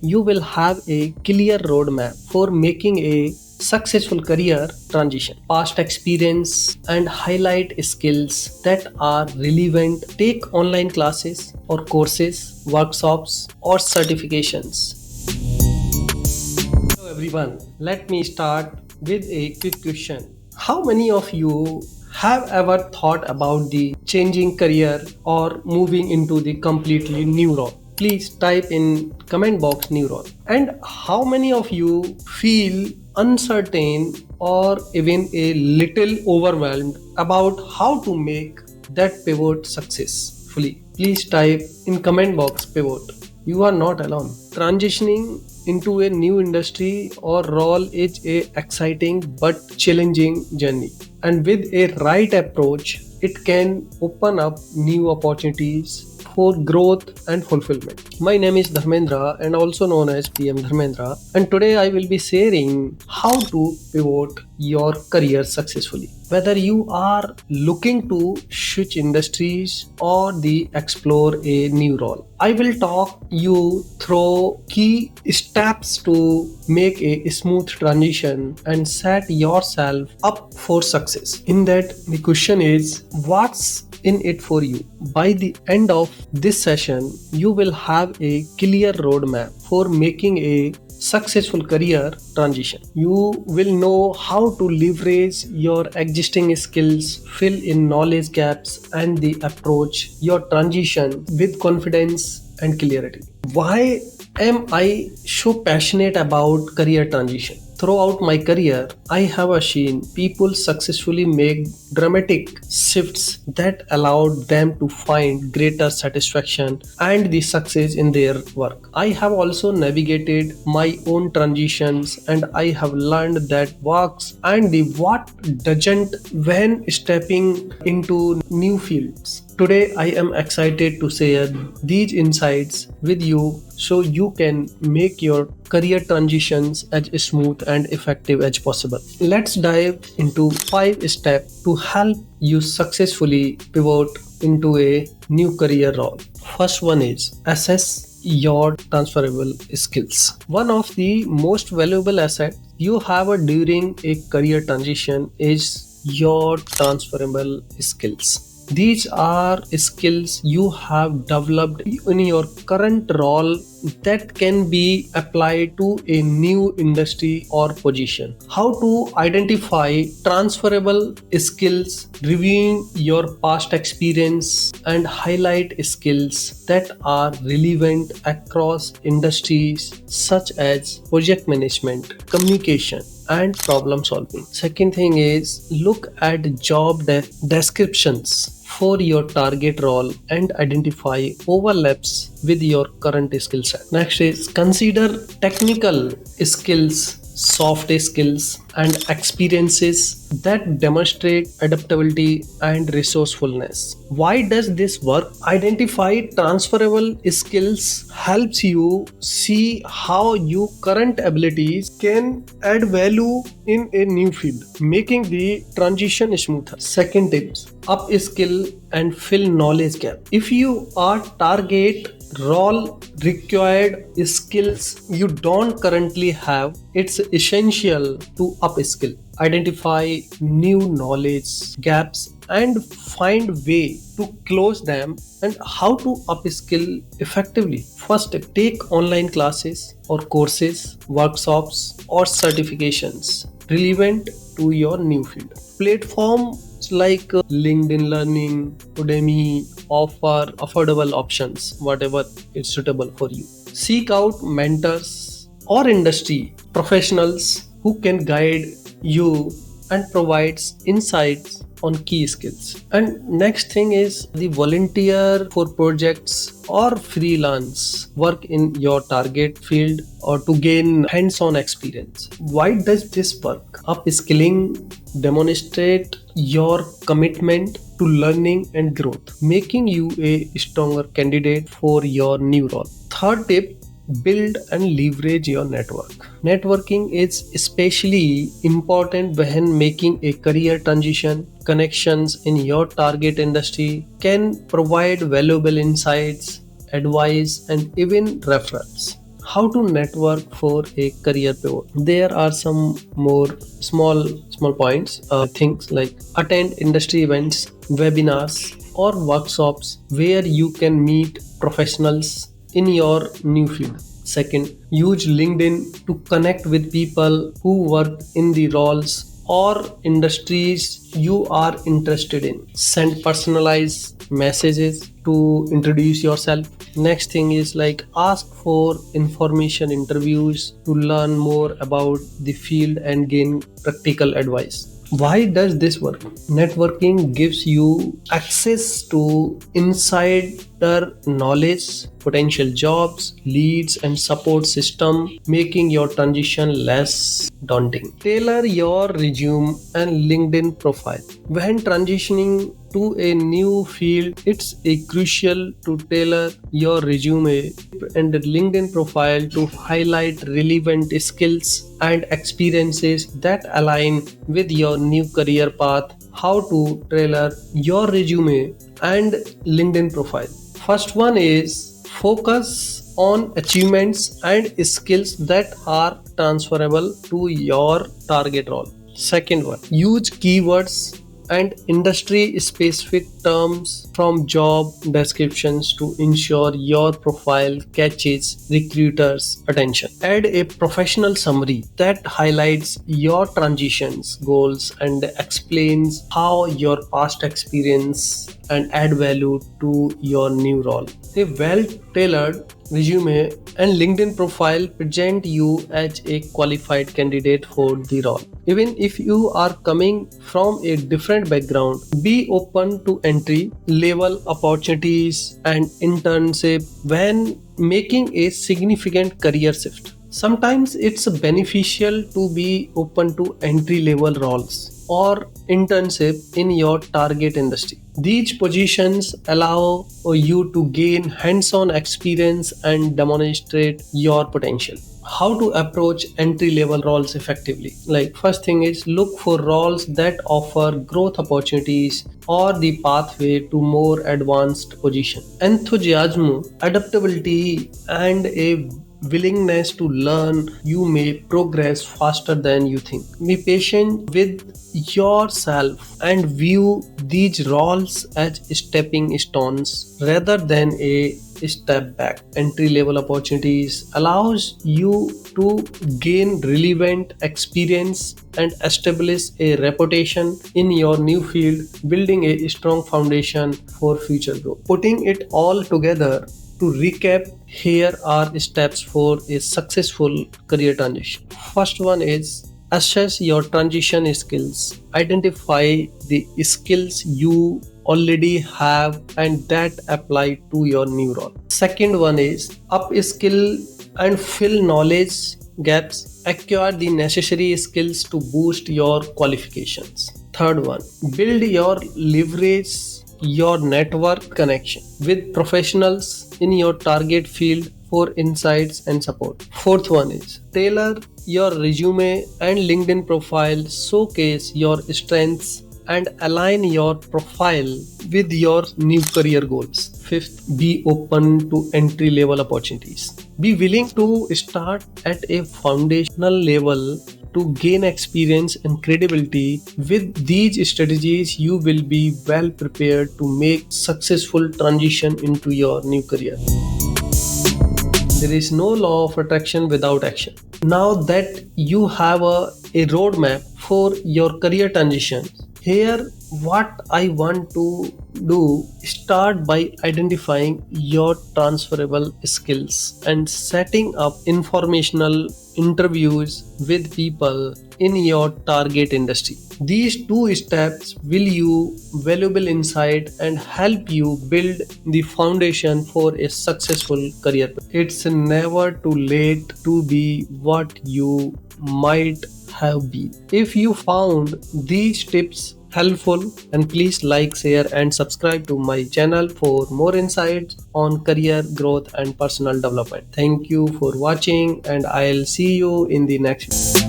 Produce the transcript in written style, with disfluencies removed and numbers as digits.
you will have a clear roadmap for making a successful career transition. Past experience and highlight skills that are relevant. Take online classes or courses, workshops, or certifications. Hello everyone, let me start with a quick question. How many of you have ever thought about the changing career or moving into the completely new role? Please type in comment box new role. And how many of you feel uncertain or even a little overwhelmed about how to make that pivot successfully? Please type in comment box pivot. You are not alone. Transitioning into a new industry or role is a exciting but challenging journey. And with a right approach, it can open up new opportunities for growth and fulfillment. My name is Dharmendra and also known as PM Dharmendra, and today I will be sharing how to pivot your career successfully. Whether you are looking to switch industries or the explore a new role, I will talk you through key steps to make a smooth transition and set yourself up for success. In that, the question is, what's in it for you? By the end of this session, you will have a clear roadmap for making a successful career transition. You will know how to leverage your existing skills, fill in knowledge gaps, and the approach your transition with confidence and clarity. Why am I so passionate about career transition? Throughout my career, I have seen people successfully make dramatic shifts that allowed them to find greater satisfaction and the success in their work. I have also navigated my own transitions and I have learned that works and the what doesn't when stepping into new fields. Today, I am excited to share these insights with you so you can make your career transitions as smooth and effective as possible. Let's dive into 5 steps to help you successfully pivot into a new career role. First one is assess your transferable skills. One of the most valuable assets you have during a career transition is your transferable skills. These are skills you have developed in your current role that can be applied to a new industry or position. How to identify transferable skills, reviewing your past experience and highlight skills that are relevant across industries such as project management, communication, and problem solving. Second thing is look at job descriptions for your target role and identify overlaps with your current skill set. Next is consider technical skills, soft skills, and experiences that demonstrate adaptability and resourcefulness. Why does this work? Identify transferable skills helps you see how your current abilities can add value in a new field, making the transition smoother. Second tips, upskill and fill knowledge gap. If you are target role required skills you don't currently have, it's essential to upskill. Identify new knowledge gaps and find way to close them and how to upskill effectively. First, take online classes or courses, workshops, or certifications relevant to your new field. Platforms like LinkedIn Learning, Udemy offer affordable options, whatever is suitable for you. Seek out mentors or industry professionals who can guide you and provides insights on key skills. And next thing is the volunteer for projects or freelance work in your target field or to gain hands-on experience. Why does this work? Upskilling demonstrate your commitment to learning and growth, making you a stronger candidate for your new role. Third tip, build and leverage your network. Networking is especially important when making a career transition. Connections in your target industry can provide valuable insights, advice, and even referrals. how to network for a career pivot. There are some more small points, things like attend industry events, webinars, or workshops where you can meet professionals in your new field. Second, use LinkedIn to connect with people who work in the roles or industries you are interested in. Send personalized messages to introduce yourself. Next thing is like ask for information interviews to learn more about the field and gain practical advice. Why does this work? Networking gives you access to insider knowledge, potential jobs, leads, and support system, making your transition less daunting. Tailor your resume and LinkedIn profile. When transitioning to a new field, it's a crucial to tailor your resume and LinkedIn profile to highlight relevant skills and experiences that align with your new career path. How to tailor your resume and LinkedIn profile. First one is focus on achievements and skills that are transferable to your target role. Second one, use keywords and industry specific terms from job descriptions to ensure your profile catches recruiters' attention. Add a professional summary that highlights your transitions goals and explains how your past experience and add value to your new role. A well tailored resume and LinkedIn profile present you as a qualified candidate for the role. Even if you are coming from a different background, be open to entry level opportunities and internship when making a significant career shift. Sometimes it's beneficial to be open to entry level roles or internship in your target industry. These positions allow you to gain hands-on experience and demonstrate your potential. How to approach entry level roles effectively? Like first thing is look for roles that offer growth opportunities or the pathway to more advanced position. Enthusiasm, adaptability, and a willingness to learn, you may progress faster than you think. Be patient with yourself and view these roles as stepping stones rather than a step back. Entry level opportunities allows you to gain relevant experience and establish a reputation in your new field, building a strong foundation for future growth. Putting it all together, to recap, here are steps for a successful career transition. First one is assess your transition skills. Identify the skills you already have and that apply to your new role. Second one is upskill and fill knowledge gaps. Acquire the necessary skills to boost your qualifications. Third one, build your leverage your network connection with professionals in your target field for insights and support. Fourth one is tailor your resume and LinkedIn profile, showcase your strengths and align your profile with your new career goals. Fifth, be open to entry level opportunities. Be willing to start at a foundational level to gain experience and credibility. With these strategies, you will be well prepared to make successful transition into your new career. There is no law of attraction without action. Now that you have a roadmap for your career transition, here what I want to do, start by identifying your transferable skills and setting up informational interviews with people in your target industry. These two steps will you valuable insight and help you build the foundation for a successful career. It's never too late to be what you might have been. If you found these tips helpful, and please like, share and subscribe to my channel for more insights on career growth and personal development. Thank you for watching and I'll see you in the next video.